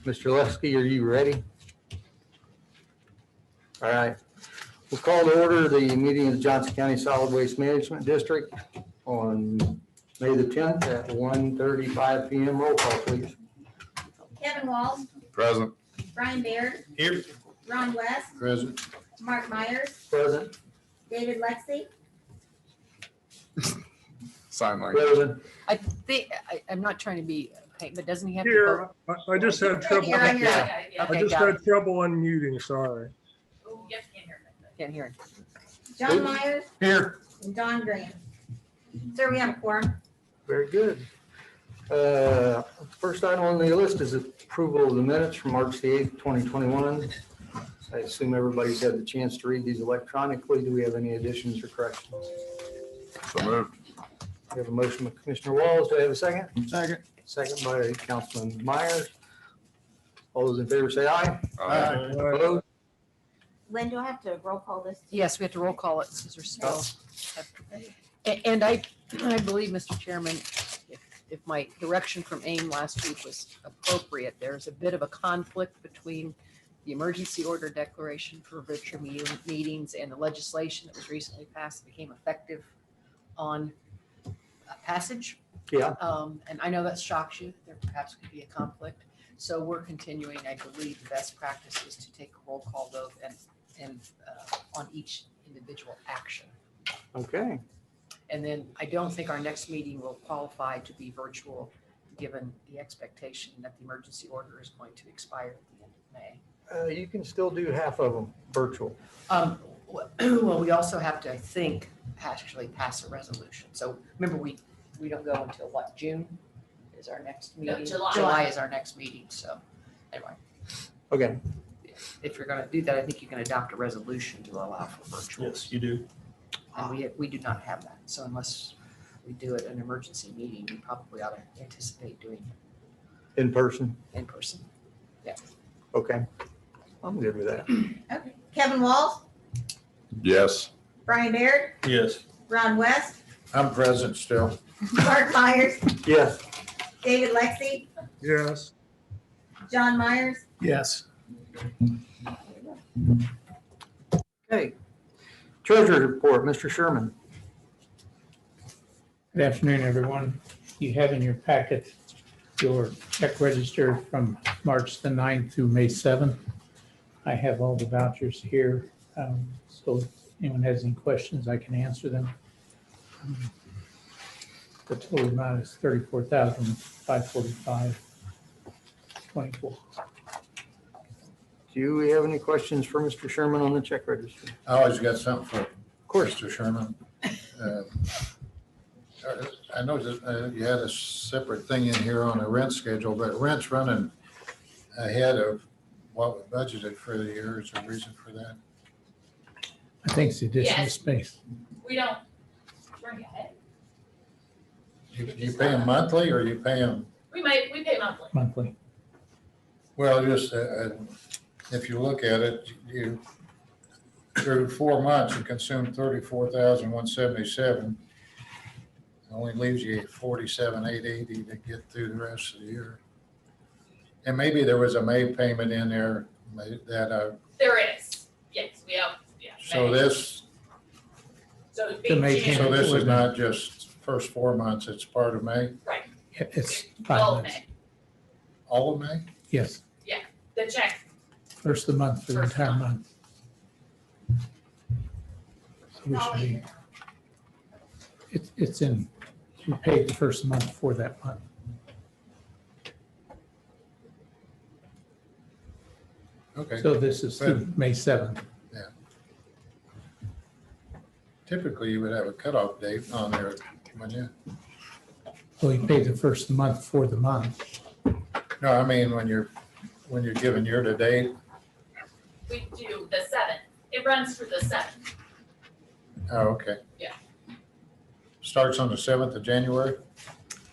Mr. Leskey, are you ready? All right. We'll call to order the meeting of the Johnson County Solid Waste Management District on May the 10th at 1:35 p.m. Roll call, please. Kevin Walls, Present. Brian Baird, Here. Ron West, Present. Mark Myers, Present. David Lexi, Sign language. Present. I think, I'm not trying to be a pain, but doesn't he have to Here, vote? I just had trouble. Here, I'm here. I Okay, just got it. had trouble unmuting, sorry. Can't hear him. John Myers, Here. and Don Graham. Sir, we have a quorum. Very good. First item on the list is approval of the minutes from March the 8th, 2021. I assume everybody's had the chance to read these electronically. Do we have any additions or corrections? So moved. We have a motion by Commissioner Walls. Do I have a second? Second. Second by Councilman Myers. All those in favor say aye. Aye. Opposed? Lynn, do I have to roll call this? Yes, we have to roll call it since we're still. And I believe, Mr. Chairman, if my direction from AIM last week was appropriate, there's a bit of a conflict between the emergency order declaration for virtual meetings and the legislation that was recently passed, became effective on passage. Yeah. And I know that shocks you, there perhaps could be a conflict. So we're continuing, I believe the best practice is to take a roll call vote and on each individual action. Okay. And then I don't think our next meeting will qualify to be virtual, given the expectation that the emergency order is going to expire at the end of May. You can still do half of them virtual. Well, we also have to, I think, actually pass a resolution. So remember, we don't go until what, June is our next meeting? July. July is our next meeting, so anyway, Okay. if you're gonna do that, I think you can adopt a resolution to allow for virtual. Yes, you do. And we do not have that, so unless we do it an emergency meeting, we probably ought to anticipate doing it In person. in person. Okay. I'm good with that. Okay. Kevin Walls, Yes. Brian Baird, Yes. Ron West, I'm present still. Mark Myers, Yes. David Lexi, Yes, John Myers. Yes. Okay. Treasury report, Mr. Sherman. Good afternoon, everyone. You have in your packet your check register from March the 9th through May 7th. I have all the vouchers here, so if anyone has any questions, I can answer them. The total amount is $34,545.24. Do we have any questions for Mr. Sherman on the check register? I always got something for course. Mr. Sherman. I know that you had a separate thing in here on a rent schedule, but rent's running ahead of what we budgeted for the year. Is there a reason for that? I think it's the additional Yes. space. We don't bring ahead. You pay them monthly or you pay them, We pay monthly. Monthly. well, just if you look at it, you through 4 months, you consumed 34,177. Only leaves you 47,880 to get through the rest of the year. And maybe there was a May payment in there that, There is. Yes, we have, yeah. so May. this, So it'd The be May June, so this is not just first 4 months, it's part of May, right, Yeah, it's all 5 of months. May. all of May? Yes, The check, first of the month for the First entire month. month. So we should be, it's in, we paid the first month for that month. Okay, So this is through May 7th. typically you would have a cutoff date on there, wouldn't you? Well, you paid the first month for the month. No, I mean, when you're given year to date, we do the 7th. It runs through the 7th. oh, okay. Yeah. Starts on the 7th of January?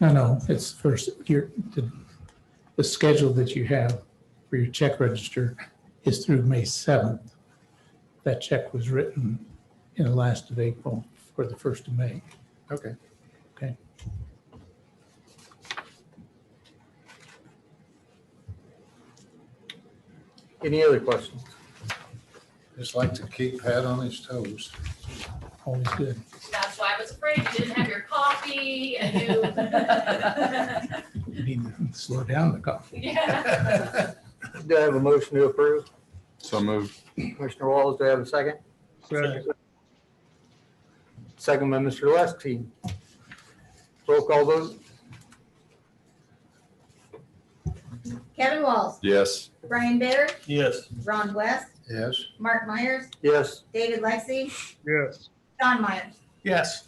No, it's first, the schedule that you have for your check register is through May 7th. That check was written in the last of April for the 1st of May. Okay. Okay. Any other questions? Just like to keep Pat on his toes. Always good. That's why I was afraid you didn't have your coffee and you. You need to slow down the coffee. Yeah. Do I have a motion to approve? So moved. Commissioner Wallace, do I have a second? Second. Second by Mr. Leskey. Roll call vote? Kevin Walls, Yes. Brian Baird, Yes. Ron West, Yes, Mark Myers, Yes. David Lexi, Yes. John Myers. Yes.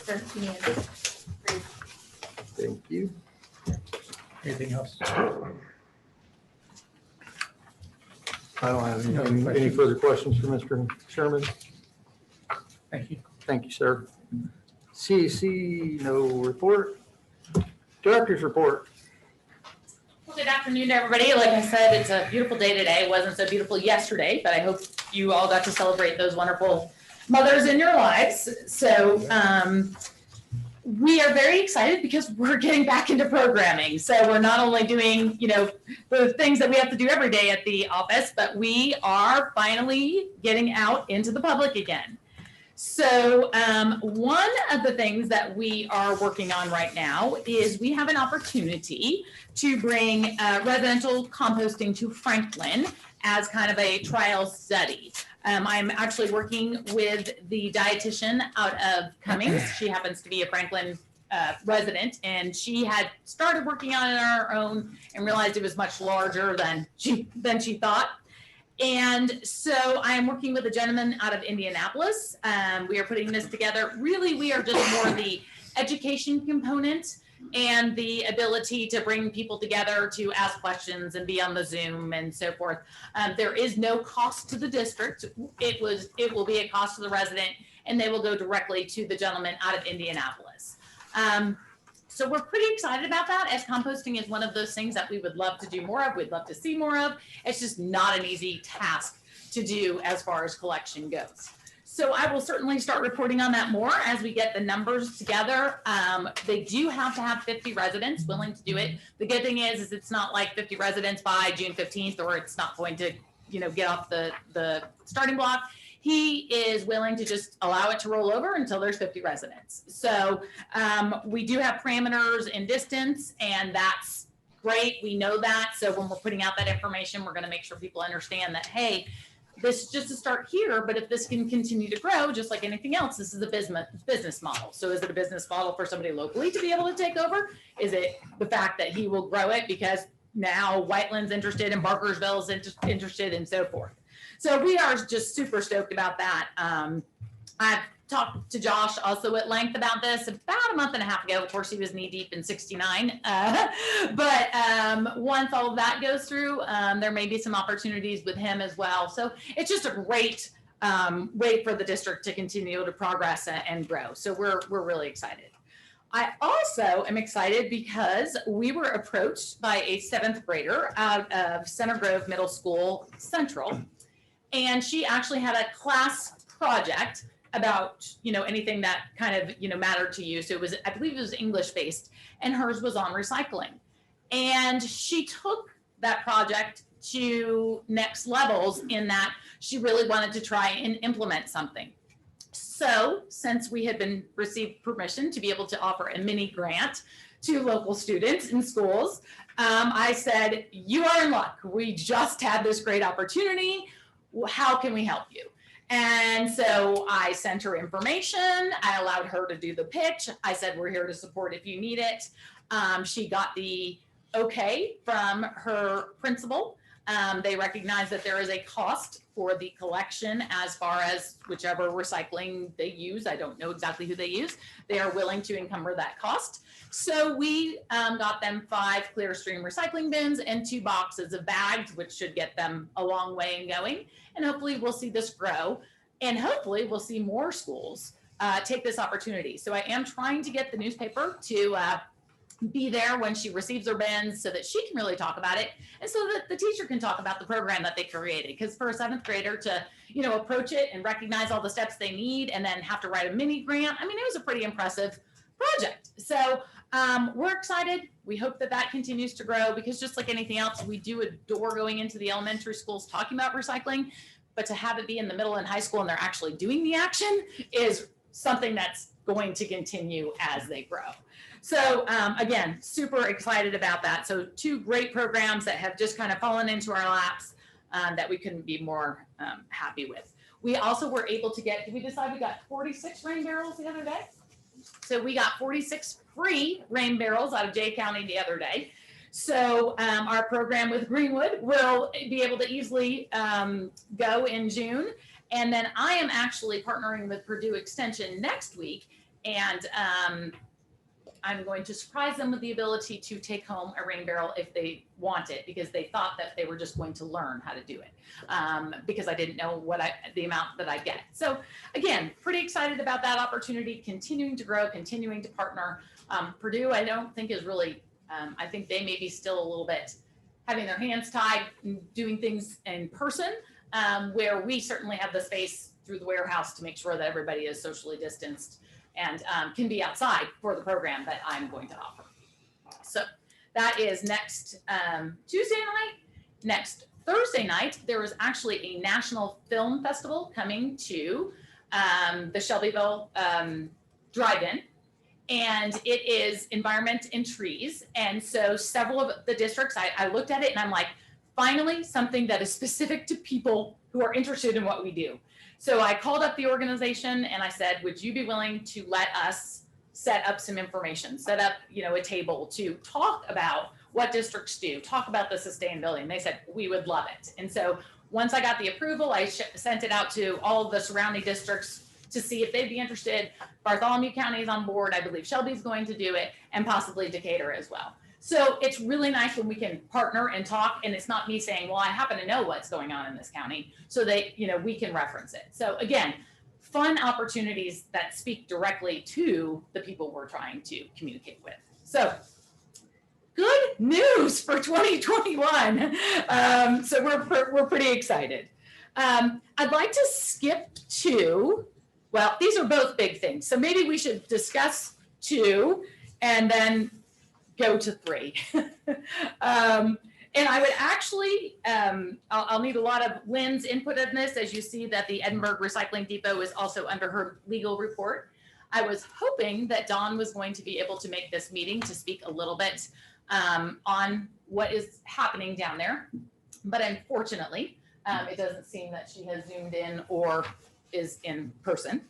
Sir, unanimous. Thank you. Anything else? I don't have any further questions for Mr. Sherman. Thank you. Thank you, sir. CEC, no report. Director's report. Well, good afternoon, everybody. Like I said, it's a beautiful day today. It wasn't so beautiful yesterday, but I hope you all got to celebrate those wonderful mothers in your lives. So we are very excited because we're getting back into programming. So we're not only doing, the things that we have to do every day at the office, but we are finally getting out into the public again. So one of the things that we are working on right now is we have an opportunity to bring residential composting to Franklin as kind of a trial study. I'm actually working with the dietitian out of Cummings. She happens to be a Franklin resident, and she had started working on it on her own and realized it was much larger than she thought. And so I am working with a gentleman out of Indianapolis. We are putting this together. Really, we are just more the education component and the ability to bring people together to ask questions and be on the Zoom and so forth. There is no cost to the district. It will be a cost to the resident, and they will go directly to the gentleman out of Indianapolis. So we're pretty excited about that, as composting is one of those things that we would love to do more of. We'd love to see more of. It's just not an easy task to do as far as collection goes. So I will certainly start reporting on that more as we get the numbers together. They do have to have 50 residents willing to do it. The good thing is it's not like 50 residents by June 15th, or it's not going to, get off the starting block. He is willing to just allow it to roll over until there's 50 residents. So we do have parameters in distance, and that's great. We know that. So when we're putting out that information, we're going to make sure people understand that, hey, this is just a start here, but if this can continue to grow, just like anything else, this is a business model. So is it a business model for somebody locally to be able to take over? Is it the fact that he will grow it because now Whiteland's interested and Barkersville is interested and so forth? So we are just super stoked about that. I've talked to Josh also at length about this about a month and a half ago. Of course, he was knee deep in 69. But once all of that goes through, there may be some opportunities with him as well. So it's just a great way for the district to continue to progress and grow. So we're really excited. I also am excited because we were approached by a 7th grader out of Center Grove Middle School Central. And she actually had a class project about, anything that kind of, mattered to you. So I believe it was English based, and hers was on recycling. And she took that project to next levels in that she really wanted to try and implement something. So since we had received permission to be able to offer a mini grant to local students in schools, I said, you are in luck. We just had this great opportunity. How can we help you? And so I sent her information. I allowed her to do the pitch. I said, we're here to support if you need it. She got the okay from her principal. They recognize that there is a cost for the collection as far as whichever recycling they use. I don't know exactly who they use. They are willing to encumber that cost. So we got them 5 Clearstream recycling bins and 2 boxes of bags, which should get them a long way in going. And hopefully we'll see this grow, and hopefully we'll see more schools take this opportunity. So I am trying to get the newspaper to be there when she receives her bins so that she can really talk about it, and so that the teacher can talk about the program that they created. Because for a 7th grader to, approach it and recognize all the steps they need and then have to write a mini grant, I mean, it was a pretty impressive project. So We're excited. We hope that that continues to grow because just like anything else, we do adore going into the elementary schools talking about recycling, but to have it be in the middle and high school and they're actually doing the action is something that's going to continue as they grow. So again, super excited about that. So 2 great programs that have just kind of fallen into our laps that we couldn't be more happy with. We also were able to get, did we decide we got 46 rain barrels the other day? So we got 46 free rain barrels out of Jay County the other day. So our program with Greenwood will be able to easily go in June. And then I am actually partnering with Purdue Extension next week. And I'm going to surprise them with the ability to take home a rain barrel if they want it, because they thought that they were just going to learn how to do it, because I didn't know the amount that I get. So again, pretty excited about that opportunity, continuing to grow, continuing to partner. Purdue, I don't think is really, I think they may be still a little bit having their hands tied, doing things in person, where we certainly have the space through the warehouse to make sure that everybody is socially distanced and can be outside for the program that I'm going to offer. So that is next Tuesday night. Next Thursday night, there is actually a national film festival coming to the Shelbyville Drive-In, and it is Environment in Trees. And so several of the districts, I looked at it and I'm like, finally something that is specific to people who are interested in what we do. So I called up the organization and I said, would you be willing to let us set up some information, set up, a table to talk about what districts do, talk about the sustainability? And they said, we would love it. And so once I got the approval, I sent it out to all of the surrounding districts to see if they'd be interested. Bartholomew County is on board. I believe Shelby's going to do it, and possibly Decatur as well. So it's really nice when we can partner and talk, and it's not me saying, well, I happen to know what's going on in this county, so that, we can reference it. So again, fun opportunities that speak directly to the people we're trying to communicate with. So good news for 2021. So we're pretty excited. I'd like to skip to, well, these are both big things. So maybe we should discuss 2 and then go to 3. And I would actually, I'll need a lot of Lynn's input in this, as you see that the Edinburgh Recycling Depot is also under her legal report. I was hoping that Dawn was going to be able to make this meeting to speak a little bit on what is happening down there. But unfortunately, it doesn't seem that she has zoomed in or is in person.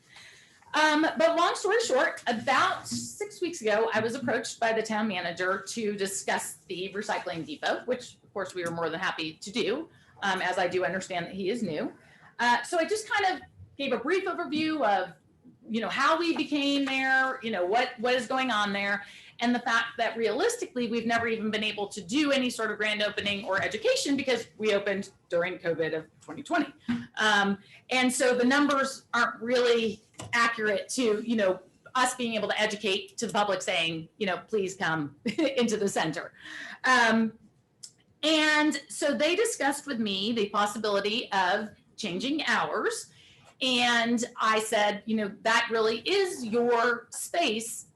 But long story short, about 6 weeks ago, I was approached by the town manager to discuss the recycling depot, which of course we were more than happy to do, as I do understand that he is new. So I just kind of gave a brief overview of, how we became there, what is going on there, and the fact that realistically, we've never even been able to do any sort of grand opening or education because we opened during COVID of 2020. And so the numbers aren't really accurate to, us being able to educate to the public saying, please come into the center. And so they discussed with me the possibility of changing hours. And I said, that really is your space.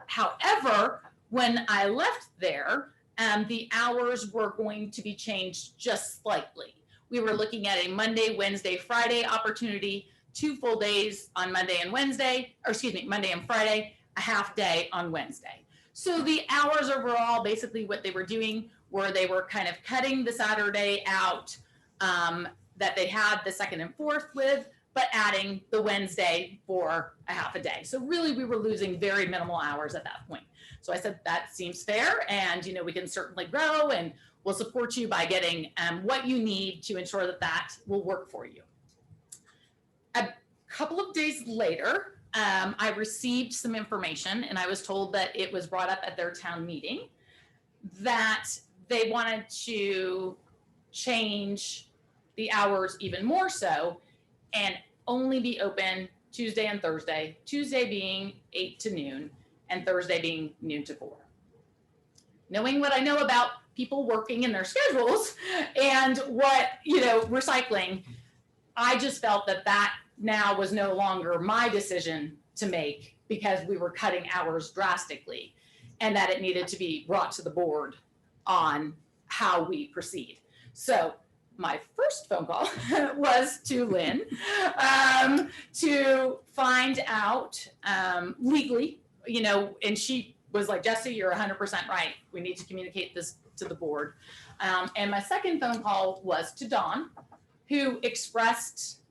However, when I left there, the hours were going to be changed just slightly. We were looking at a Monday, Wednesday, Friday opportunity, 2 full days on Monday and Wednesday, or excuse me, Monday and Friday, a half day on Wednesday. So the hours overall, basically what they were doing were they were kind of cutting the Saturday out that they had the 2nd and 4th with, but adding the Wednesday for a half a day. So really we were losing very minimal hours at that point. So I said, that seems fair. And, we can certainly grow and we'll support you by getting what you need to ensure that that will work for you. A couple of days later, I received some information and I was told that it was brought up at their town meeting that they wanted to change the hours even more so and only be open Tuesday and Thursday, Tuesday being 8 to noon and Thursday being noon to 4. Knowing what I know about people working in their schedules and what, recycling, I just felt that now was no longer my decision to make because we were cutting hours drastically. and that it needed to be brought to the board on how we proceed. So my first phone call was to Lynn to find out legally, and she was like, Jesse, you're 100% right. We need to communicate this to the board. And my second phone call was to Dawn, who expressed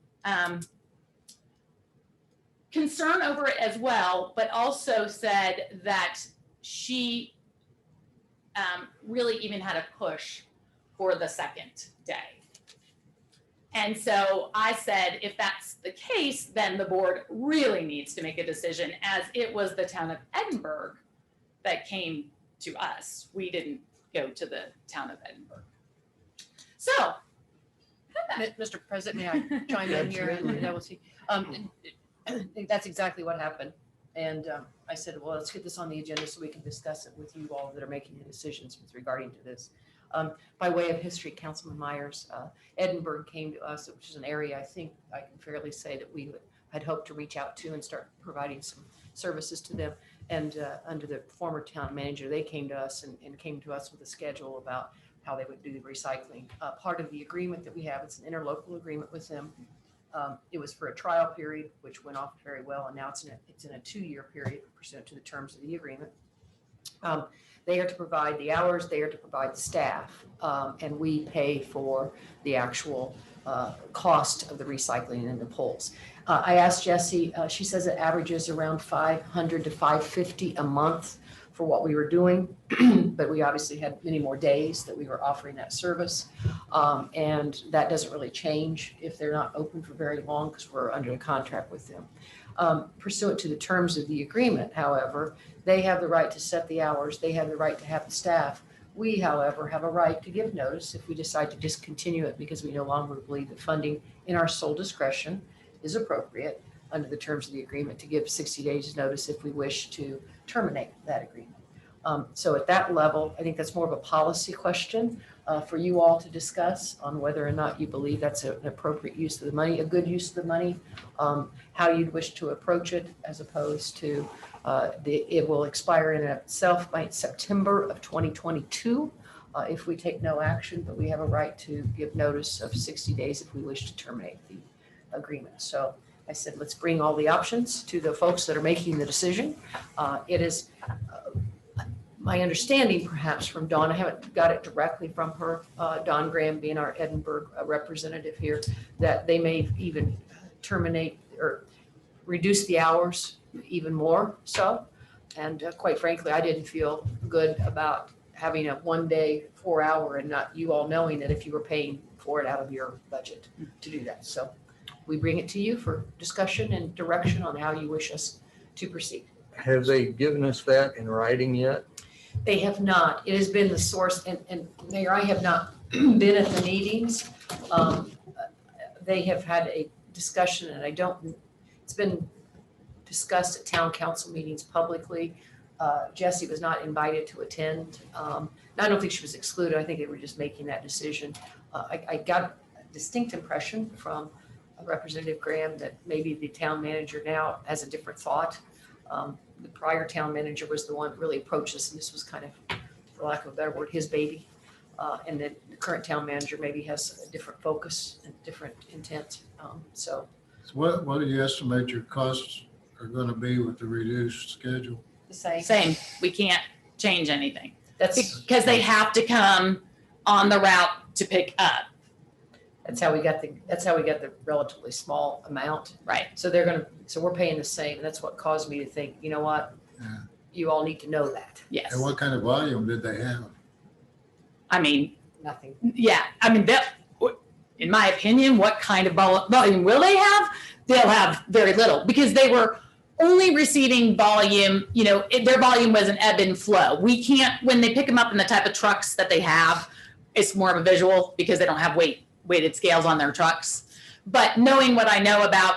concern over it as well, but also said that she really even had a push for the second day. And so I said, if that's the case, then the board really needs to make a decision, as it was the town of Edinburgh that came to us. We didn't go to the town of Edinburgh. So. Mr. President, may I chime in here? That was, that's exactly what happened. And I said, well, let's get this on the agenda so we can discuss it with you all that are making the decisions with regarding to this. By way of history, Councilman Myers, Edinburgh came to us, which is an area I think I can fairly say that we had hoped to reach out to and start providing some services to them. And under the former town manager, they came to us and came to us with a schedule about how they would do the recycling. Part of the agreement that we have, it's an interlocal agreement with them. It was for a trial period, which went off very well, and now it's in a 2-year period pursuant to the terms of the agreement. They are to provide the hours, they are to provide the staff, and we pay for the actual cost of the recycling and the pulls. I asked Jessie, she says it averages around $500 to $550 a month for what we were doing, but we obviously had many more days that we were offering that service. And that doesn't really change if they're not open for very long, because we're under a contract with them. Pursuant to the terms of the agreement, however, they have the right to set the hours, they have the right to have the staff. We, however, have a right to give notice if we decide to discontinue it because we no longer believe that funding in our sole discretion is appropriate under the terms of the agreement, to give 60 days notice if we wish to terminate that agreement. So at that level, I think that's more of a policy question for you all to discuss on whether or not you believe that's an appropriate use of the money, a good use of the money, how you'd wish to approach it, as opposed to it will expire in itself by September of 2022 if we take no action, but we have a right to give notice of 60 days if we wish to terminate the agreement. So I said, let's bring all the options to the folks that are making the decision. It is my understanding, perhaps from Dawn, I haven't got it directly from her, Dawn Graham being our Edinburgh representative here, that they may even terminate or reduce the hours even more so. And quite frankly, I didn't feel good about having a 1-day 4-hour and not you all knowing that if you were paying for it out of your budget to do that. So we bring it to you for discussion and direction on how you wish us to proceed. Have they given us that in writing yet? They have not. It has been the source, and Mayor, I have not been at the meetings. They have had a discussion, and it's been discussed at town council meetings publicly. Jessie was not invited to attend. I don't think she was excluded. I think they were just making that decision. I got a distinct impression from Representative Graham that maybe the town manager now has a different thought. The prior town manager was the one that really approached us, and this was kind of, for lack of a better word, his baby. And then the current town manager maybe has a different focus and different intent. So What do you estimate your costs are going to be with the reduced schedule? the same. Same, we can't change anything That's because they have to come on the route to pick up. how we got the relatively small amount. Right. So we're paying the same. And that's what caused me to think, you know what? Yeah. You all need to know that. Yes. And what kind of volume did they have? I mean, Nothing. yeah, I mean, in my opinion, what kind of volume will they have? They'll have very little because they were only receiving volume, their volume was an ebb and flow. We can't, when they pick them up in the type of trucks that they have, it's more of a visual because they don't have weighted scales on their trucks. But knowing what I know about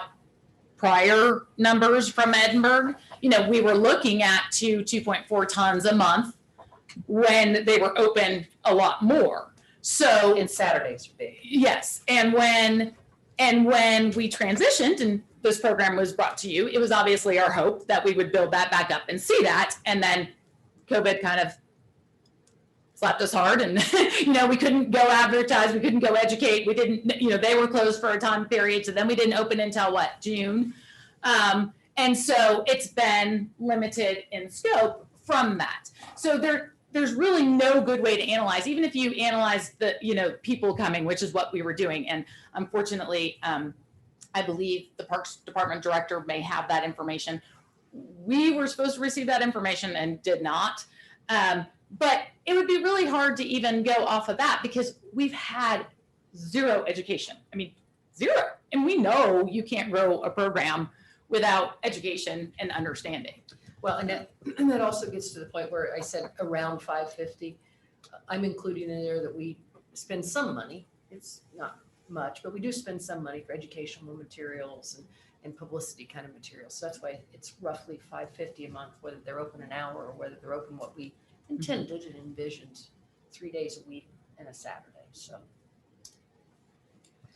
prior numbers from Edinburgh, we were looking at 2.4 tons a month when they were open a lot more. So And Saturdays are big. yes, and when we transitioned and this program was brought to you, it was obviously our hope that we would build that back up and see that, and then COVID kind of slapped us hard and, we couldn't go advertise, we couldn't go educate, we didn't, they were closed for a time period, so then we didn't open until what, June? And so it's been limited in scope from that. So there's really no good way to analyze, even if you analyze the, people coming, which is what we were doing. And unfortunately, I believe the Parks Department director may have that information. We were supposed to receive that information and did not. But it would be really hard to even go off of that because we've had zero education. I mean, zero. And we know you can't grow a program without education and understanding. Well, and that also gets to the point where I said around 550. I'm including in there that we spend some money. It's not much, but we do spend some money for educational materials and publicity kind of materials. So that's why it's roughly 550 a month, whether they're open an hour or whether they're open what we intended and envisioned 3 days a week and a Saturday. So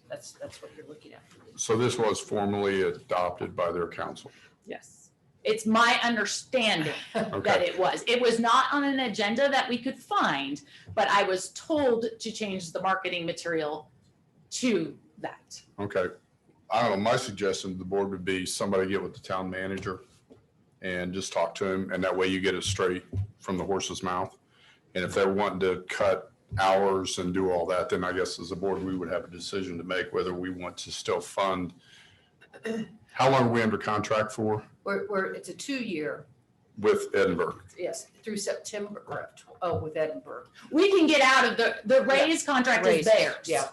that's what you're looking at. So this was formally adopted by their council. Yes. It's my understanding that Okay, it was. It was not on an agenda that we could find, but I was told to change the marketing material to that. okay. I don't know, my suggestion to the board would be somebody get with the town manager and just talk to him, and that way you get it straight from the horse's mouth. And if they're wanting to cut hours and do all that, then I guess as a board, we would have a decision to make whether we want to still fund. How long are we under contract for It's a 2-year, with Edinburgh? yes, through September, with Edinburgh. We can get out of the raise contract is Raise, theirs. yeah.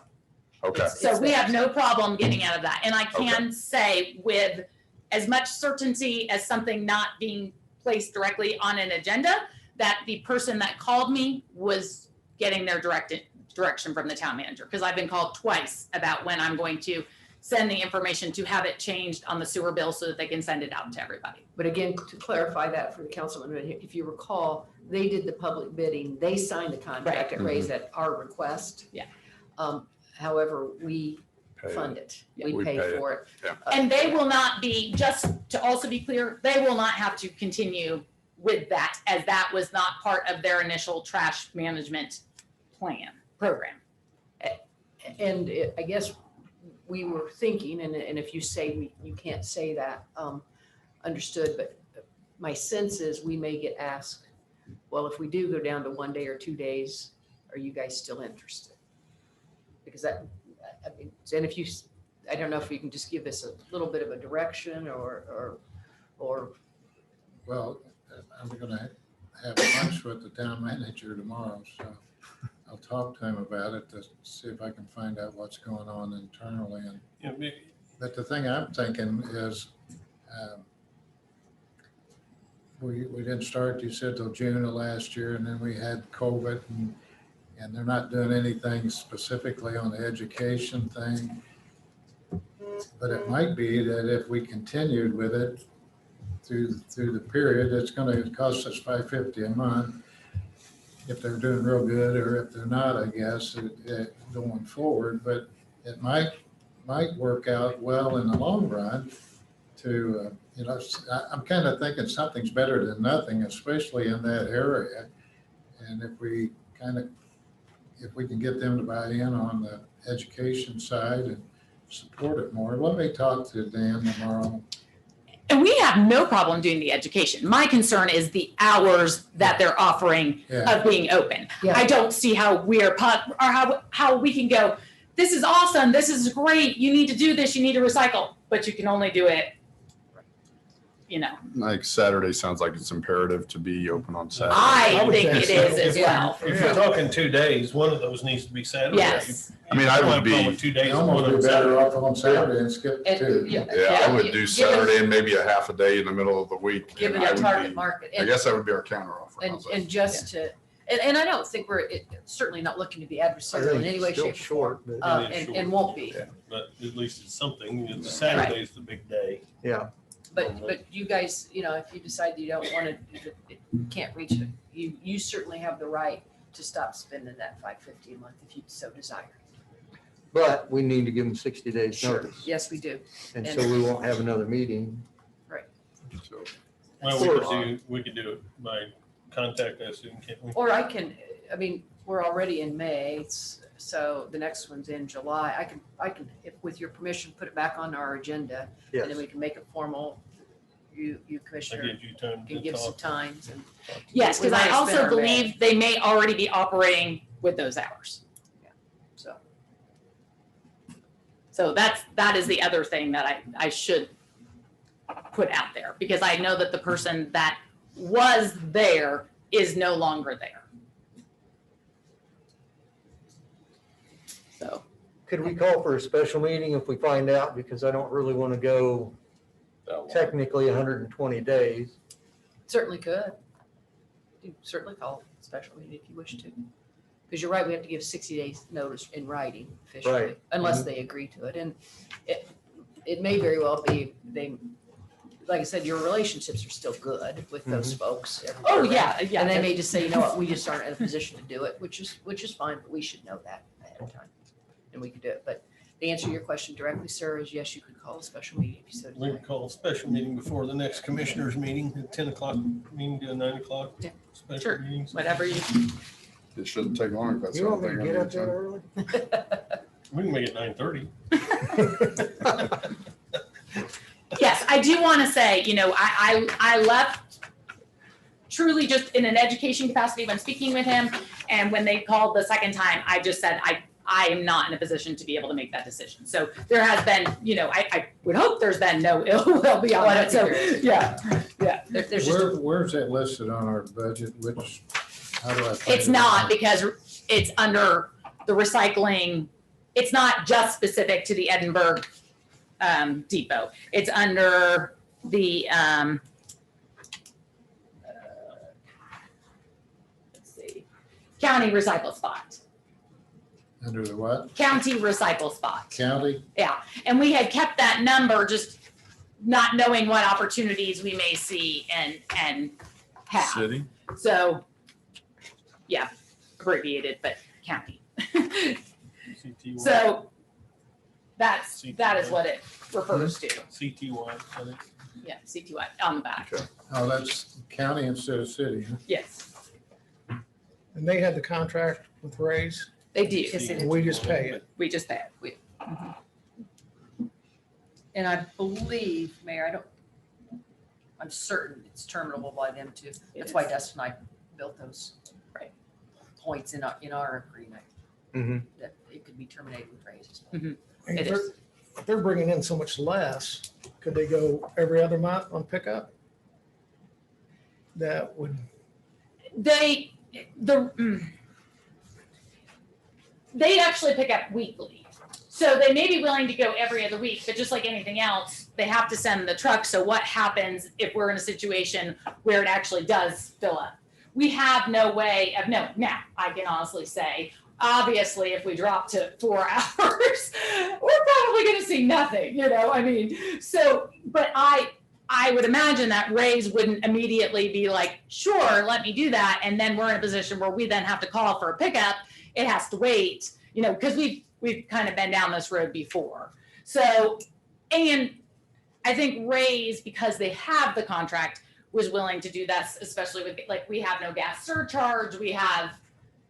Okay, So we have no problem getting out of that. And I Okay. can say with as much certainty as something not being placed directly on an agenda, that the person that called me was getting their direction from the town manager. Because I've been called twice about when I'm going to send the information to have it changed on the sewer bill so that they can send it out to everybody. But again, to clarify that for the councilman, if you recall, they did the public bidding, they signed the contract at raise at our request. Yeah. However, we Pay it. fund it, Yeah. we We pay pay it. for it. And they will not be, just to also be clear, they will not have to continue with that, as that was not part of their initial trash management program. And I guess we were thinking, and if you say you can't say that, understood, but my sense is we may get asked, well, if we do go down to 1 day or 2 days, are you guys still interested? Because that, I mean, and if you, I don't know if you can just give us a little bit of a direction or Well, I'm gonna have lunch with the town manager tomorrow, so I'll talk to him about it to see if I can find out what's going on internally. But the thing I'm thinking is, we didn't start, you said, till June of last year, and then we had COVID, and they're not doing anything specifically on the education thing. But it might be that if we continued with it through the period, it's gonna cost us $550 a month. If they're doing real good, or if they're not, I guess, going forward, but it might work out well in the long run to, I'm kind of thinking something's better than nothing, especially in that area. And if we can get them to buy in on the education side and support it more. Let me talk to Dan tomorrow. And we have no problem doing the education. My concern is the hours that they're offering Yeah, of being open. Yeah. I don't see how how we can go, this is awesome, this is great, you need to do this, you need to recycle, but you can only do it, like Saturday sounds like it's imperative to be open on Saturday. I would think think it is so. as well. If you're talking 2 days, one of those needs to be Saturday. Yes. I mean, I would don't have a problem be, with 2 you days and one almost of be them better Saturday. off on Saturday and skip And, two. yeah, I would do given- Saturday and maybe a half a day in the middle of the week. and given I the would target be- market. I guess that would be our counter offer. And just to, and I don't think we're certainly not looking to be adversarial in any way, shape, or form. Short, but It is And short. won't be. Yeah. But at least it's something. The Saturday's the big day. yeah. But you guys, if you decide you don't want to, you can't reach it, you certainly have the right to stop spending that $550 a month if you so desire. But we need to give them 60 days notice. Yes, we do. And so we won't have another meeting. So, Well, we could do it by contact us soon, can't we? Or I mean, we're already in May, so the next one's in July. I can, if with your permission, put it back on our agenda. And then we can make it formal. You I Commissioner give you time can to give some talk. times and. Yes, We because I might spend also our May. believe they may already be operating with those hours. So, So that is the other thing that I should put out there, because I know that the person that was there is no longer there. So, Could we call for a special meeting if we find out? Because I don't really want to go technically 120 days. certainly could. You certainly call a special meeting if you wish to. Because you're right, we have to give 60 days notice in writing officially, Right. unless they agree to it. And it may very well be, like I said, your relationships are still good with those folks. oh, everywhere. yeah, yeah. And they may just say, you know what, we just aren't in a position to do it, which is fine, but we should know that ahead of time. And we could do it. But the answer to your question directly, sir, is yes, you could call a special meeting if you so We desire. can call a special meeting before the next commissioners meeting, at 10 o'clock, meeting to 9 o'clock. Yeah. Special Sure. meetings. Whatever you, It shouldn't take long if that's the You only want me thing to on get the up that agenda. early? We can make it 9:30. yes, I do want to say, I left truly just in an education capacity when speaking with him. And when they called the second time, I just said, I am not in a position to be able to make that decision. So there has been, I would hope there's been no ill will beyond that. So, yeah. There's just, Where's that listed on our budget? How do I? find It's it? not, because it's under the recycling. It's not just specific to the Edinburgh depot. It's under the, let's see, county recycle spot. Under the what? County recycle spot. County? Yeah, and we had kept that number, just not knowing what opportunities we may see and have. City? So, yeah, abbreviated, but county. CTY. So that is what it refers to. CTY, I think. Yeah, CTY on the back. Okay. Oh, that's county instead of city, huh? Yes, And they had the contract with Ray's, they do. and we just pay it. We just pay it. and I believe, Mayor, I'm certain it's terminable by them too. That's why Dustin and I built those Right. points in our agreement, Mhm. that it could be terminated with Ray's as well. And It is. if they're bringing in so much less, could they go every other month on pickup? That would, They actually pick up weekly. So they may be willing to go every other week, but just like anything else, they have to send the truck. So what happens if we're in a situation where it actually does fill up? We have no way of knowing. Now, I can honestly say, obviously, if we drop to 4 hours, we're probably going to see nothing, so, but I would imagine that Ray's wouldn't immediately be like, sure, let me do that. And then we're in a position where we then have to call for a pickup. It has to wait, because we've kind of been down this road before. So, and I think Ray's, because they have the contract, was willing to do that, especially with, like, we have no gas surcharge, we have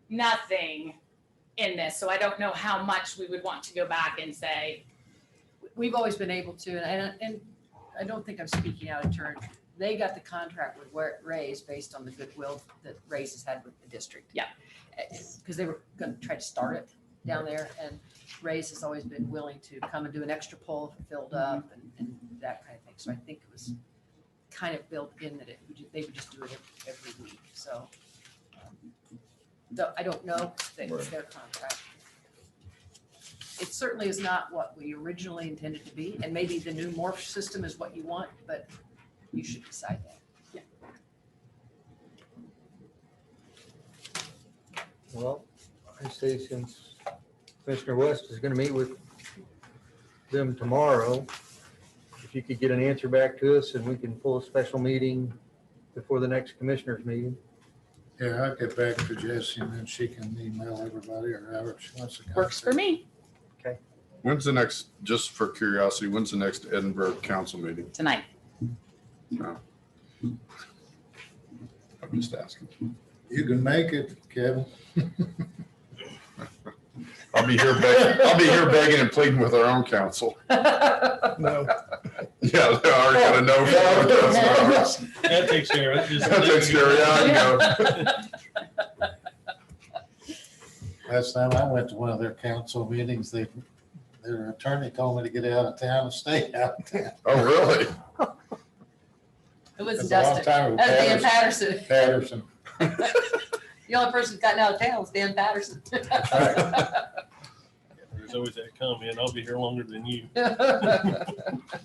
nothing in this. So I don't know how much we would want to go back and say, We've always been able to, and I don't think I'm speaking out of turn. They got the contract with Ray's based on the goodwill that Ray's has had with the district. Yeah. Because they were gonna try to start it down there, and Ray's has always been willing to come and do an extra pull if it filled up and that kind of thing. So I think it was kind of built in that they would just do it every week, so. Though I don't know that it's their contract. It certainly is not what we originally intended to be, and maybe the new morph system is what you want, but you should decide that. Well, I say since Commissioner West is gonna meet with them tomorrow, if you could get an answer back to us and we can pull a special meeting before the next commissioners meeting. Yeah, I'll get back to Jessie and then she can email everybody or however she wants to. works for me When's the next, just for curiosity, when's the next Edinburgh council meeting? tonight. No. I'm just asking. You can make it, Kevin. I'll be here begging and pleading with our own council. No, Yeah, I already got a no from our council. That takes care of it. Just- That takes care of it, I know. Last time I went to one of their council meetings, their attorney told me to get out of town and stay out of town. Oh, really? It was That's a long Dustin. time ago. That's Dan Patterson. Patterson. The only person who's gotten out of town was Dan Patterson. There's always that comment, I'll be here longer than you.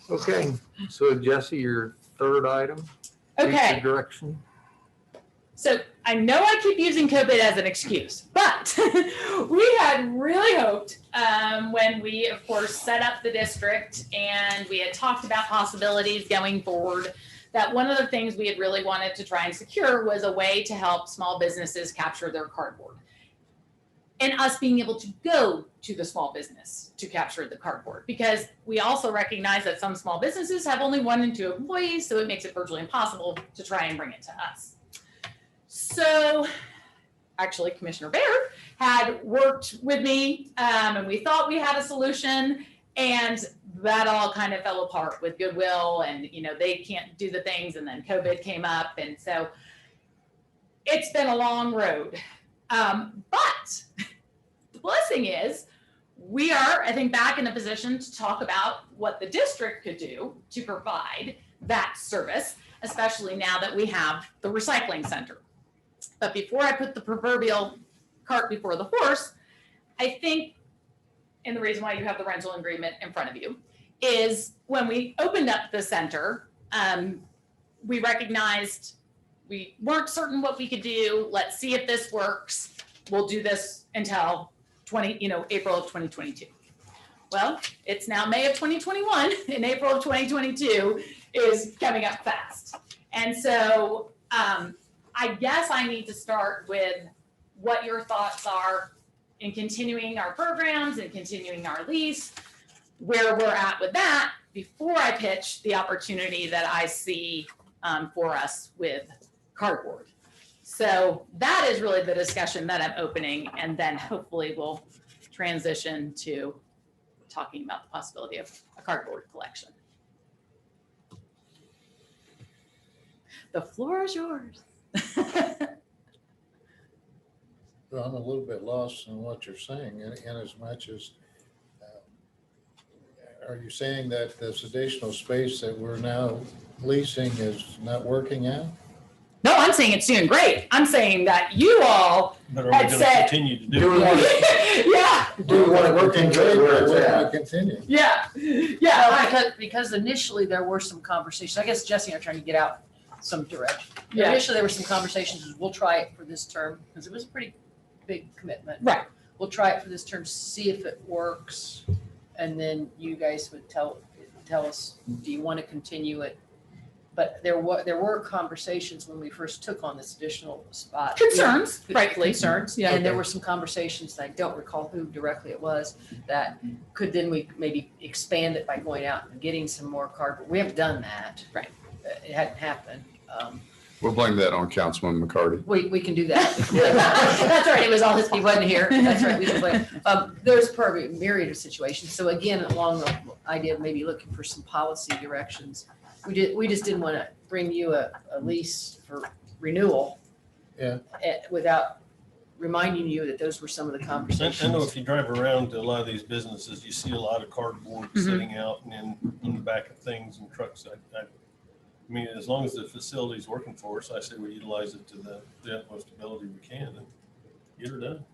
Okay, so Jesse, your third item? Okay. Future Direction. So I know I keep using COVID as an excuse, but we had really hoped when we, of course, set up the district and we had talked about possibilities going forward, that one of the things we had really wanted to try and secure was a way to help small businesses capture their cardboard. And us being able to go to the small business to capture the cardboard, because we also recognize that some small businesses have only 1 and 2 employees, so it makes it virtually impossible to try and bring it to us. So actually, Commissioner Baird had worked with me, and we thought we had a solution, and that all kind of fell apart with Goodwill, and they can't do the things, and then COVID came up, and so it's been a long road. But the blessing is we are, I think, back in a position to talk about what the district could do to provide that service, especially now that we have the recycling center. But before I put the proverbial cart before the horse, I think, and the reason why you have the rental agreement in front of you, is when we opened up the center, we recognized we weren't certain what we could do. Let's see if this works. We'll do this until April of 2022. Well, it's now May of 2021, and April of 2022 is coming up fast. And so I guess I need to start with what your thoughts are in continuing our programs and continuing our lease, where we're at with that before I pitch the opportunity that I see for us with cardboard. So that is really the discussion that I'm opening, and then hopefully we'll transition to talking about the possibility of a cardboard collection. The floor is yours. Well, I'm a little bit lost in what you're saying, in as much as, are you saying that this additional space that we're now leasing is not working out? No, I'm saying it's doing great. I'm saying that you all But are we had gonna said, continue to Do do we it? want to, yeah, do we want to working Great, where but it's we're at? gonna continue. yeah, Because initially there were some conversations, I guess Jesse and I are trying to get out some direction. Yeah. Initially, there were some conversations, we'll try it for this term, because it was a pretty big commitment. Right. We'll try it for this term, see if it works, and then you guys would tell us, do you want to continue it? But there were conversations when we first took on this additional spot. concerns, rightfully. Concerns, Yeah. and there were some conversations, and I don't recall who directly it was, that could then we maybe expand it by going out and getting some more cardboard. We haven't done that. Right. It hadn't happened. We'll blame that on Councilman McCarty. We can do that. That's right, it was all his, he wasn't here, that's right, we can play. There's probably a myriad of situations, so again, along the idea of maybe looking for some policy directions. We just didn't want to bring you a lease for renewal. Yeah. Without reminding you that those were some of the I conversations. know if you drive around to a lot of these businesses, you see a lot of cardboard Mhm. sitting out and in the back of things and trucks. I mean, as long as the facility's working for us, I say we utilize it to the utmost ability we can and get her done.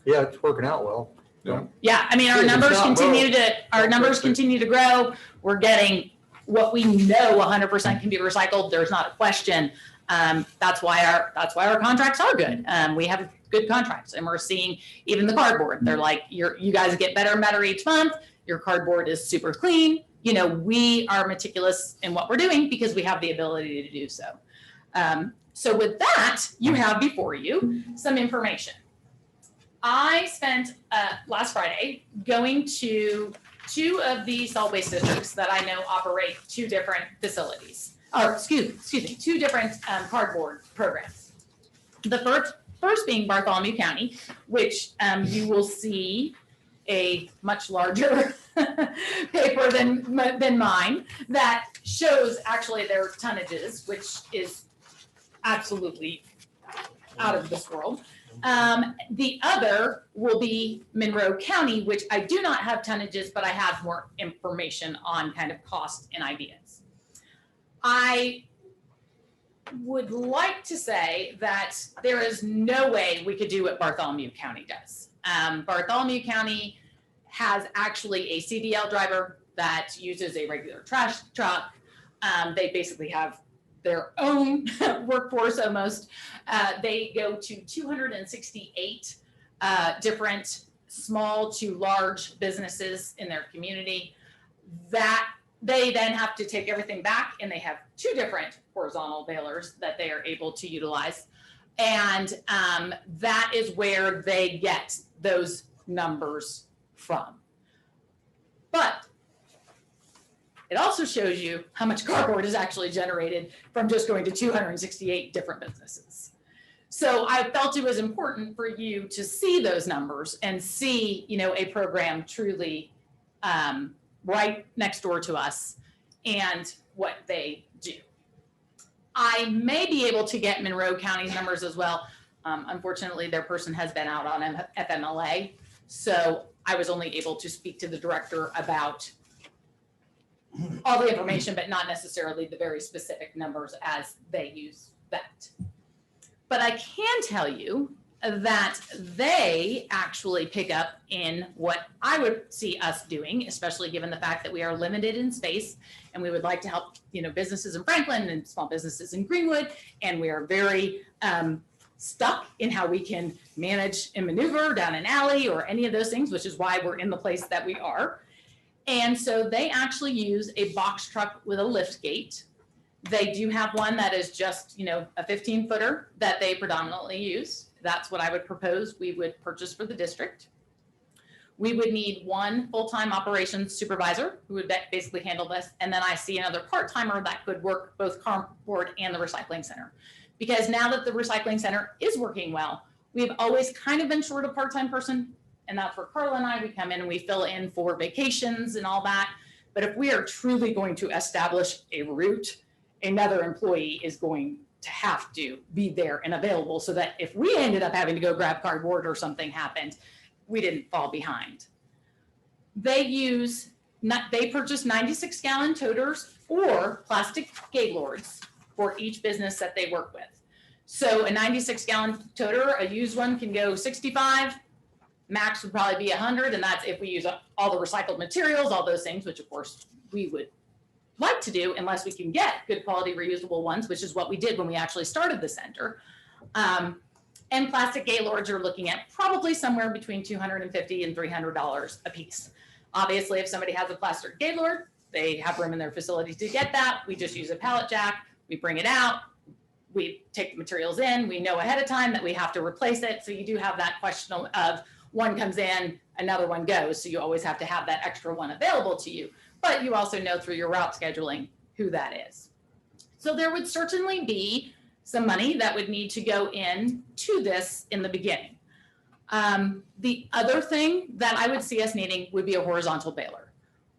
Yeah, it's working out well. Yeah, I mean, our If it's numbers not continue to, our don't numbers fix it. continue to grow. We're getting what we know 100% can be recycled. There's not a question. That's why our contracts are good. We have good contracts, and we're seeing even the cardboard. They're like, you guys get better and better each month. Your cardboard is super clean. We are meticulous in what we're doing because we have the ability to do so. So with that, you have before you some information. I spent last Friday going to 2 of the solid waste districts that I know operate 2 different facilities. or excuse me, two different cardboard programs. The first being Bartholomew County, which you will see a much larger paper than mine that shows actually their tonnages, which is absolutely out of this world. The other will be Monroe County, which I do not have tonnages, but I have more information on kind of cost and ideas. I would like to say that there is no way we could do what Bartholomew County does. Bartholomew County has actually a CDL driver that uses a regular trash truck. They basically have their own workforce almost. They go to 268 different small to large businesses in their community. That they then have to take everything back, and they have two different horizontal balers that they are able to utilize. And that is where they get those numbers from. But it also shows you how much cardboard is actually generated from just going to 268 different businesses. So I felt it was important for you to see those numbers and see, you know, a program truly right next door to us and what they do. I may be able to get Monroe County's numbers as well. Unfortunately, their person has been out on FMLA, so I was only able to speak to the director about all the information, but not necessarily the very specific numbers as they use that. But I can tell you that they actually pick up in what I would see us doing, especially given the fact that we are limited in space and we would like to help, you know, businesses in Franklin and small businesses in Greenwood. And we are very stuck in how we can manage and maneuver down an alley or any of those things, which is why we're in the place that we are. And so they actually use a box truck with a lift gate. They do have one that is just, you know, a 15-footer that they predominantly use. That's what I would propose we would purchase for the district. We would need one full-time operations supervisor who would basically handle this. And then I see another part-timer that could work both cardboard and the recycling center. Because now that the recycling center is working well, we've always kind of been short a part-time person. And that's where Carla and I, we come in and we fill in for vacations and all that. But if we are truly going to establish a route, another employee is going to have to be there and available so that if we ended up having to go grab cardboard or something happened, we didn't fall behind. They purchase 96-gallon toters or plastic gaylords for each business that they work with. So a 96-gallon toter, a used one can go 65, max would probably be 100, and that's if we use all the recycled materials, all those things, which of course we would like to do unless we can get good quality reusable ones, which is what we did when we actually started the center. And plastic gaylords are looking at probably somewhere between $250 and $300 a piece. Obviously, if somebody has a plastic gaylord, they have room in their facility to get that. We just use a pallet jack, we bring it out, we take the materials in, we know ahead of time that we have to replace it. So you do have that question of one comes in, another one goes. So you always have to have that extra one available to you. But you also know through your route scheduling who that is. So there would certainly be some money that would need to go in to this in the beginning. The other thing that I would see us needing would be a horizontal baler.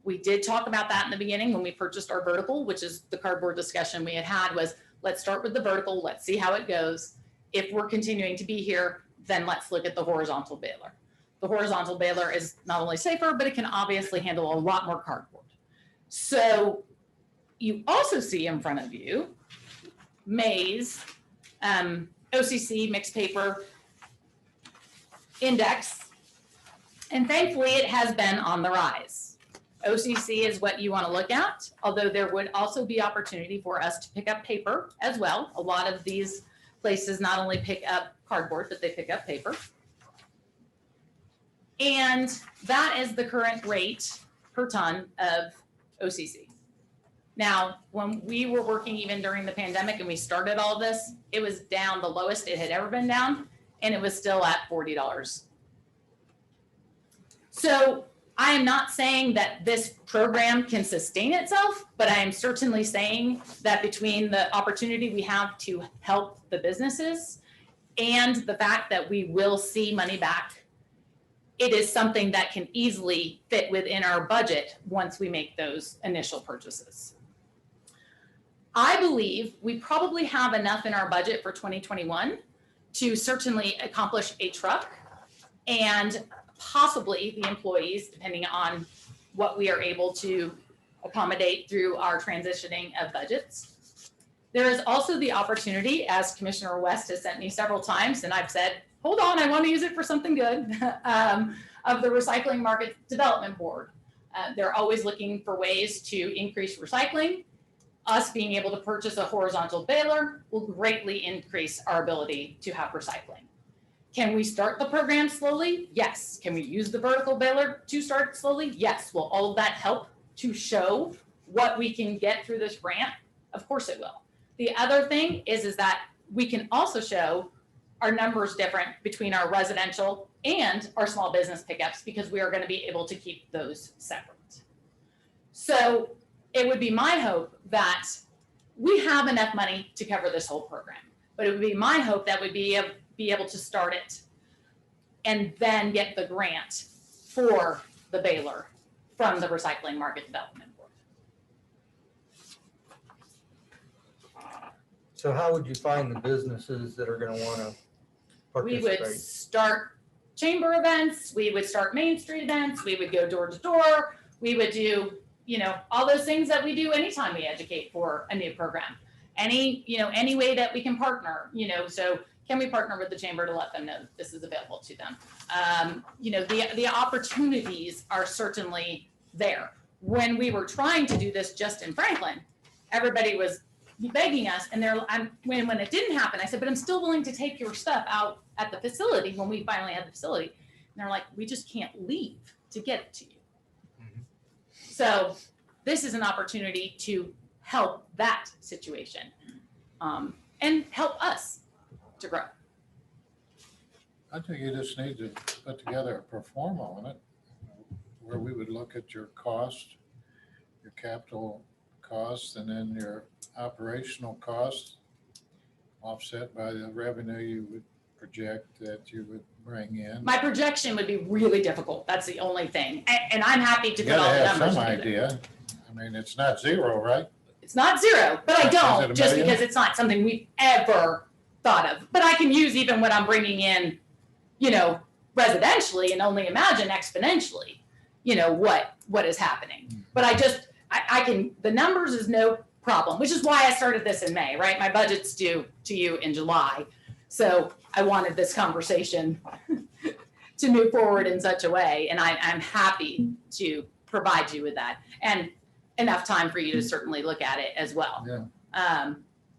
We did talk about that in the beginning when we purchased our vertical, which is the cardboard discussion we had was, let's start with the vertical, let's see how it goes. If we're continuing to be here, then let's look at the horizontal baler. The horizontal baler is not only safer, but it can obviously handle a lot more cardboard. So you also see in front of you maize, OCC, mixed paper, index, and thankfully it has been on the rise. OCC is what you want to look at, although there would also be opportunity for us to pick up paper as well. A lot of these places not only pick up cardboard, but they pick up paper. And that is the current rate per ton of OCC. Now, when we were working even during the pandemic and we started all this, it was down the lowest it had ever been down, and it was still at $40. So I am not saying that this program can sustain itself, but I am certainly saying that between the opportunity we have to help the businesses and the fact that we will see money back, it is something that can easily fit within our budget once we make those initial purchases. I believe we probably have enough in our budget for 2021 to certainly accomplish a truck and possibly the employees, depending on what we are able to accommodate through our transitioning of budgets. There is also the opportunity, as Commissioner West has sent me several times, and I've said, hold on, I want to use it for something good, of the Recycling Market Development Board. They're always looking for ways to increase recycling. Us being able to purchase a horizontal baler will greatly increase our ability to have recycling. Can we start the program slowly? Yes. Can we use the vertical baler to start slowly? Yes. Will all of that help to show what we can get through this grant? Of course it will. The other thing is that we can also show our numbers different between our residential and our small business pickups because we are going to be able to keep those separate. So it would be my hope that we have enough money to cover this whole program, but it would be my hope that we'd be able to start it and then get the grant for the baler from the Recycling Market Development Board. So how would you find the businesses that are gonna wanna We would participate? start chamber events, we would start Main Street events, we would go door to door, we would do, all those things that we do anytime we educate for a new program. Any way that we can partner, so can we partner with the chamber to let them know this is available to them? The opportunities are certainly there. When we were trying to do this just in Franklin, everybody was begging us, and when it didn't happen, I said, but I'm still willing to take your stuff out at the facility when we finally had the facility. And they're like, we just can't leave to get it to you. So this is an opportunity to help that situation and help us to grow. I think you just need to put together a pro forma on it, where we would look at your cost, your capital costs, and then your operational costs offset by the revenue you would project that you would bring in. My projection would be really difficult. That's the only thing. And I'm happy to You put all gotta the have numbers some together. idea. I mean, it's not zero, right? It's not zero, but I Is it don't, a just million? because it's not something we've ever thought of. But I can use even what I'm bringing in, residentially, and only imagine exponentially, what is happening. But I can, the numbers is no problem, which is why I started this in May, right? My budget's due to you in July. So I wanted this conversation to move forward in such a way, and I'm happy to provide you with that. And enough time for you to certainly look at it as well. Yeah.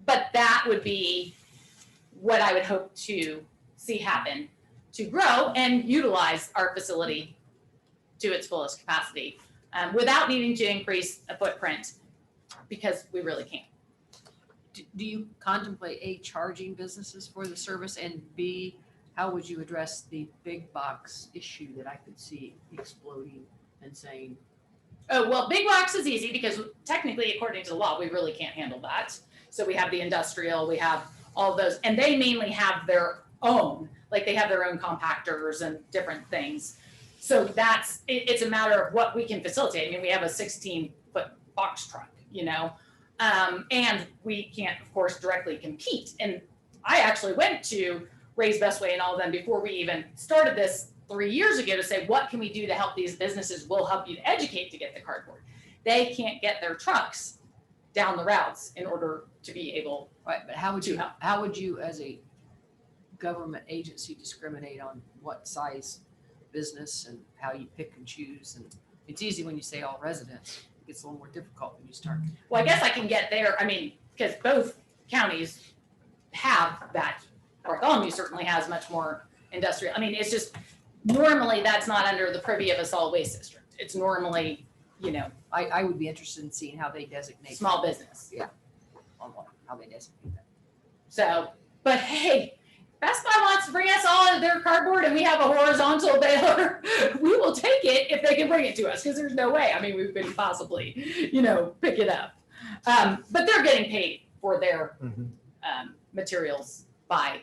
But that would be what I would hope to see happen to grow and utilize our facility to its fullest capacity without needing to increase a footprint, because we really can't. Do you contemplate A, charging businesses for the service, and B, how would you address the big box issue that I could see exploding and saying, Oh, well, big box is easy because technically, according to the law, we really can't handle that. So we have the industrial, we have all of those, and they mainly have their own, like they have their own compactors and different things. So it's a matter of what we can facilitate. I mean, we have a 16-foot box truck, and we can't, of course, directly compete. And I actually went to Raise Bestway and all of them before we even started this 3 years ago to say, what can we do to help these businesses? We'll help you to educate to get the cardboard. They can't get their trucks down the routes in order to be able right, but how would to you, help. how would you as a government agency discriminate on what size business and how you pick and choose? And it's easy when you say all residents. It gets a little more difficult when you start. Well, I guess I can get there. I mean, because both counties have that. Bartholomew certainly has much more industrial. I mean, it's just normally that's not under the purview of a solid waste district. It's normally, I would be interested in seeing how they designate. small business. On how they designate that. So, but hey, Best Buy wants to bring us all their cardboard and we have a horizontal baler, we will take it if they can bring it to us, because there's no way, I mean, we couldn't possibly, pick it up. But they're getting paid for their Mhm. materials by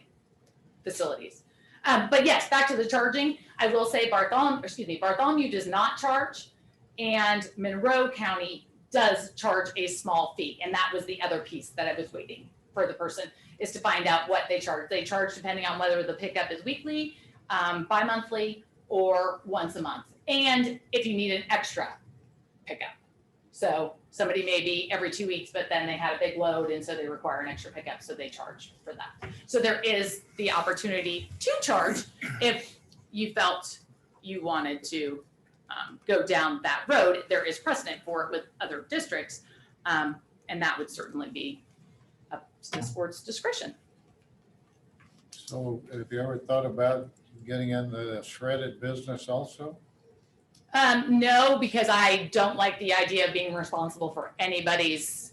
facilities. But yes, back to the charging, I will say Bartholomew does not charge, and Monroe County does charge a small fee, and that was the other piece that I was waiting for the person, is to find out what they charge. They charge depending on whether the pickup is weekly, bi-monthly, or once a month, and if you need an extra pickup. So somebody may be every 2 weeks, but then they had a big load, and so they require an extra pickup, so they charge for that. So there is the opportunity to charge if you felt you wanted to go down that road. There is precedent for it with other districts, and that would certainly be up to this board's discretion. So have you ever thought about getting into the shredded business also? No, because I don't like the idea of being responsible for anybody's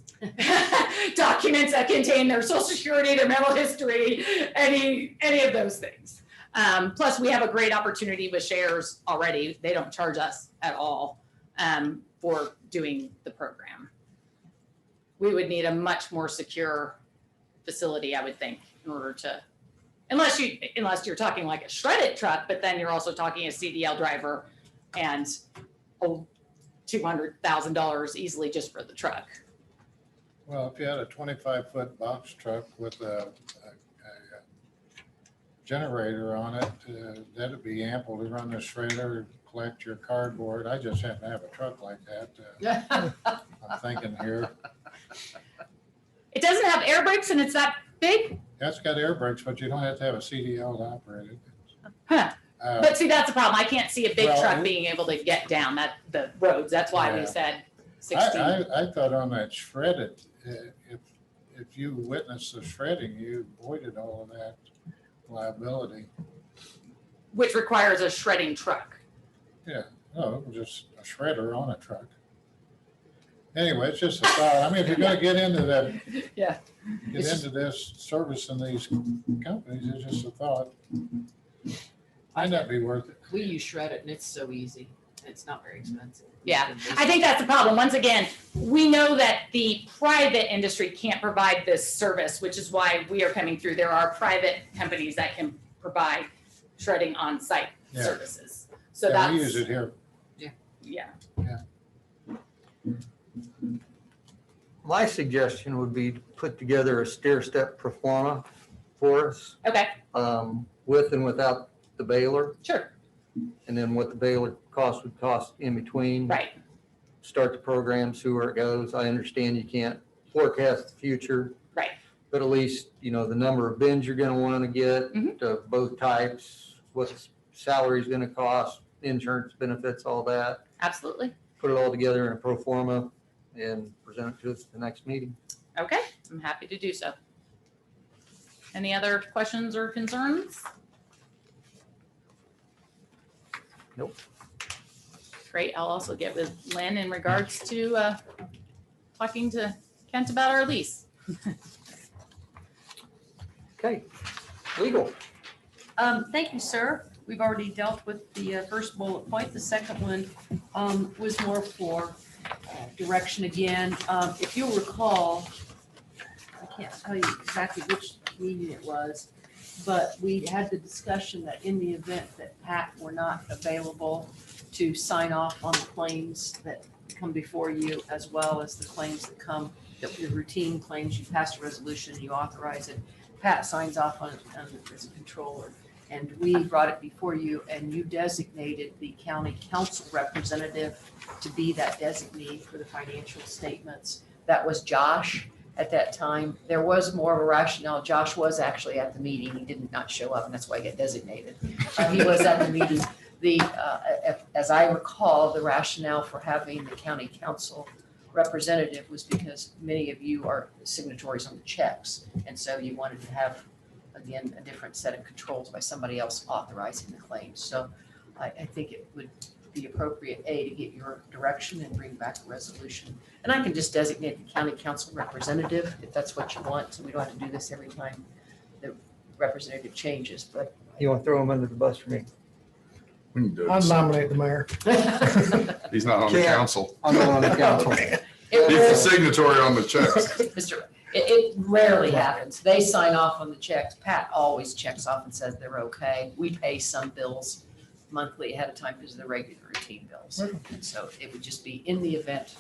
documents that contain their social security, their mental history, any of those things. Plus, we have a great opportunity with shares already. They don't charge us at all for doing the program. We would need a much more secure facility, I would think, in order to, unless you're talking like a shredded truck, but then you're also talking a CDL driver and $200,000 easily just for the truck. Well, if you had a 25-foot box truck with a generator on it, that'd be ample to run the shredder, collect your cardboard. I just happen to have a truck like that. I'm thinking here. It doesn't have air brakes and it's that big? That's got air brakes, but you don't have to have a CDL to operate it. Huh. Uh, But see, that's the problem. I can't see a big Well, truck being able to get down the roads. That's why we Yeah. said 16. I thought on that shredded, if you witnessed the shredding, you avoided all of that liability. Which requires a shredding truck. No, just a shredder on a truck. Anyway, it's just a thought. I mean, if you're gonna get into that. Yeah. Get into this service in these companies, it's just a thought. Might not be worth it. We use Shred-it and it's so easy. It's not very expensive. Yeah. I think that's the problem. Once again, we know that the private industry can't provide this service, which is why we are coming through. There are private companies that can provide shredding on-site Yeah. services. So Yeah, that's. we use it here. Yeah. My suggestion would be to put together a stair-step pro forma for us, Okay. with and without the baler, Sure. and then what the baler cost would cost in between. Right. Start the program, see where it goes. I understand you can't forecast the future. Right. But at least, the number of bins you're gonna wanna get, Mhm. both types, what the salary's gonna cost, insurance benefits, all that. Absolutely. Put it all together in a pro forma and present it to us at the next meeting. Okay. I'm happy to do so. Any other questions or concerns? Nope. Great. I'll also get with Lynn in regards to talking to Kent about our lease. Okay, legal. Thank you, sir. We've already dealt with the first bullet point. The second one was more for direction again. If you'll recall, I can't tell you exactly which meeting it was, but we had the discussion that in the event that Pat were not available to sign off on the claims that come before you, as well as the claims that come, the routine claims, you pass a resolution, you authorize it. Pat signs off on it as a controller. And we brought it before you and you designated the county council representative to be that designee for the financial statements. That was Josh at that time. There was more of a rationale. Josh was actually at the meeting. He did not show up and that's why he got designated. He was at the meeting. As I recall, the rationale for having the county council representative was because many of you are signatories on the checks. And so you wanted to have, again, a different set of controls by somebody else authorizing the claims. So I think it would be appropriate, A, to get your direction and bring back a resolution. And I can just designate the county council representative if that's what you want. So we don't have to do this every time representative changes, but You want to throw them under the bus for me? We can do it. I'd nominate the mayor. He's not on the Can't. council. I'm not on the council. it He's the rarely- signatory on the checks. Mr. It rarely happens. They sign off on the checks. Pat always checks off and says they're okay. We pay some bills monthly ahead of time because of the regular routine bills. And so it would just be in the event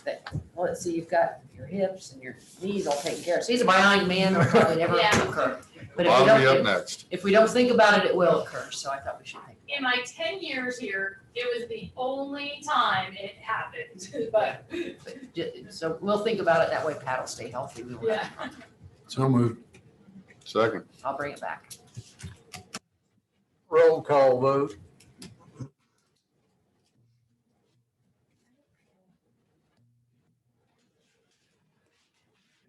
that, well, let's see, you've got your hips and your knees all taken care of. So he's a bionic man, it'll probably never Yeah. occur. But if we Bob, be up don't, next. if we don't think about it, it will occur. So I thought we should think. In my 10 years here, it was the only time it happened, but So we'll think about it. That way Pat will stay healthy. We won't have a problem. So moved. Second. I'll bring it back. Roll call vote.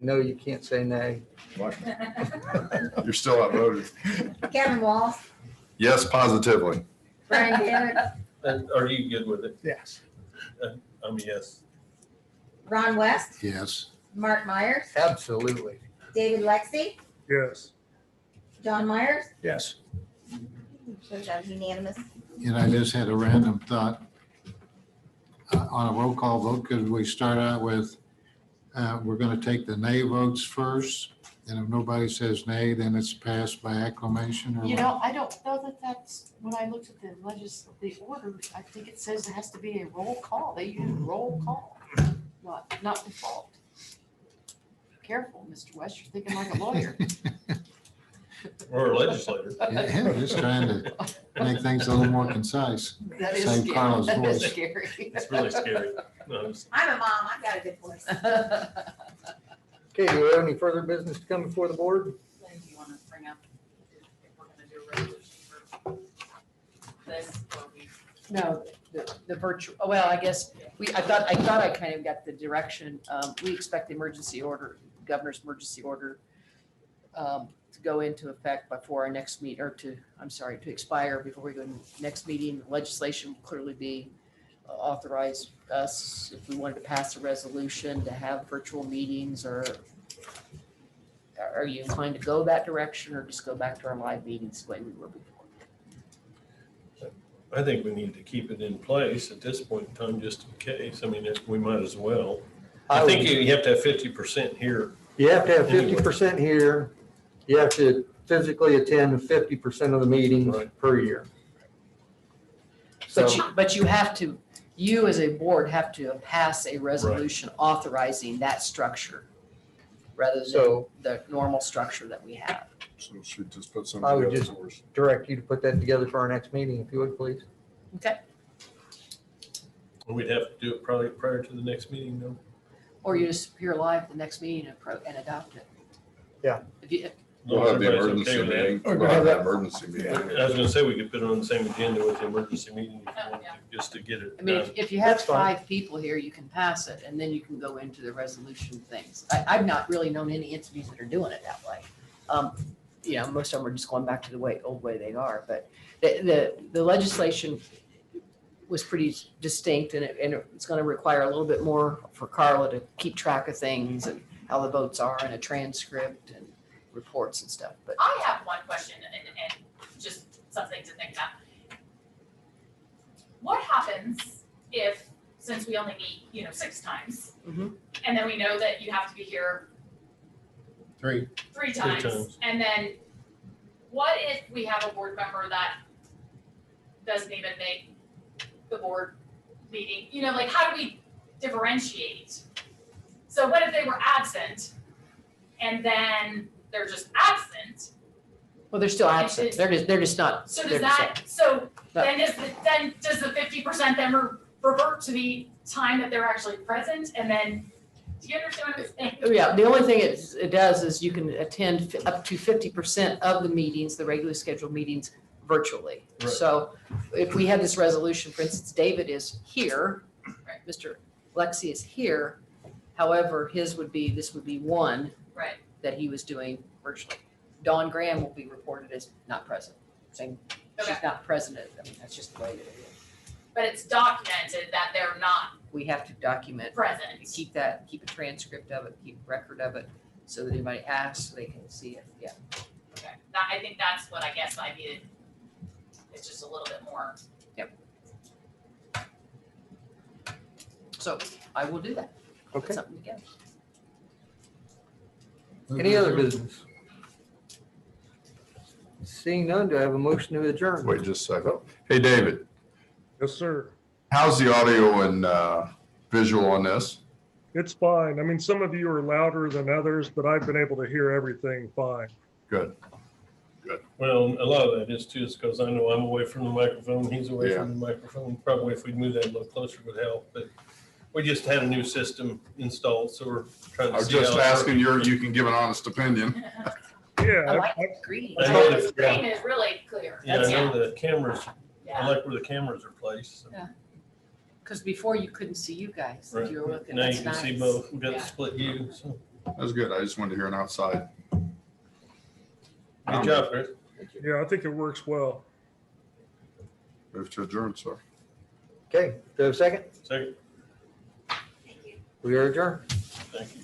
No, you can't say nay. You're still outvoted. Kevin Walls, Yes, positively. Brian David, And are you good with it? Yes. Yes. Ron West, Yes. Mark Myers, Absolutely. David Lexi, Yes. John Myers. Yes. So that was unanimous. And I just had a random thought. On a roll call vote, could we start out with, we're going to take the nay votes first? And if nobody says nay, then it's passed by acclamation or You what? know, I don't know that that's, when I looked at the order, I think it says it has to be a roll call. They use roll call, not default. Careful, Mr. West, you're thinking like a lawyer. Or a legislator. Yeah, just trying to make things a little more concise. That is Save scary. Carla's That is voice. scary. It's really scary. No, it's- I'm a mom, I've got a good voice. Okay, do we have any further business to come before the board? Then do you want to bring up if we're going to do a resolution for this or we? No, the virtual, well, I guess, I thought I kind of got the direction. We expect the emergency order, governor's emergency order to go into effect before our next meet, or to expire before we go to the next meeting. Legislation will clearly be authorize us, if we wanted to pass a resolution, to have virtual meetings, or are you inclined to go that direction, or just go back to our live meetings the way we were before? I think we need to keep it in place at this point in time, just in case. I mean, we might as well. I think you have to have 50% here. You have to have Anyway. 50% here. You have to physically attend 50% of the meetings Right. per year. So, But you have to, you as a board have to pass a resolution authorizing that structure rather than So- the normal structure that we have. So should just put some I would together just- for us. direct you to put that together for our next meeting, if you would, please. Okay. We'd have to do it probably prior to the next meeting, though. Or you just appear live at the next meeting and adopt it. Yeah. If you, We'll have the Everybody's emergency okay with that. meeting. Or We'll have have the that- emergency meeting. I was gonna say, we could put it on the same agenda with the emergency meeting if you Oh, want yeah. to, just to get it I mean, done. if you have That's fine. 5 people here, you can pass it and then you can go into the resolution things. I've not really known any entities that are doing it that way. You know, most of them are just going back to the old way they are, but the legislation was pretty distinct, and it's going to require a little bit more for Carla to keep track of things and how the votes are, and a transcript and reports and stuff, but I have one question and just something to think about. What happens if, since we only meet, 6 times, Mhm. and then we know that you have to be here Three. three Three times, times. and then what if we have a board member that doesn't even make the board meeting? Like, how do we differentiate? So what if they were absent and then they're just absent? well, they're still absent. They're just not. So they're does just that, so No. then does the 50% then revert to the time that they're actually present, and then, do you understand what I'm saying? Yeah, the only thing it does is you can attend up to 50% of the meetings, the regularly scheduled meetings, virtually. Right. So if we had this resolution, for instance, David is here, Mr. Lexi is here. However, this would be one Right, that he was doing virtually. Dawn Graham will be reported as not present. Saying she's Okay. not present. I mean, that's just the way it is. but it's documented that they're not We have to document, present. keep a transcript of it, keep record of it, so that anybody asks, they can see it. Yeah. Okay, that, I think that's what I guess I needed. It's just a little bit more. So I will do that. Put Okay. something together. Any other business? Seeing none, do I have a motion to adjourn? Wait just a second. Hey, David, Yes, sir. how's the audio and visual on this? It's fine. I mean, some of you are louder than others, but I've been able to hear everything fine. Good. Well, a lot of that is too, is because I know I'm away from the microphone, he's away Yeah. from the microphone. Probably if we'd move that a little closer would help, but we just had a new system installed, so we're trying I to was see. just how it asking you can give an honest opinion. Yeah, I I- like I- the green. I know The that- screen is really clear. Yeah, I know the cameras, I Yeah. like where the cameras are placed. so. Because before you couldn't see you guys. Right. If you were looking, Now you that's can see nice. both. We got Yeah. the split view, so. That's good. I just wanted to hear an outside. Good job, Chris. yeah, I think it works well. Move to adjourn, sir. Okay, do I have a second? Second, We are adjourned. thank you.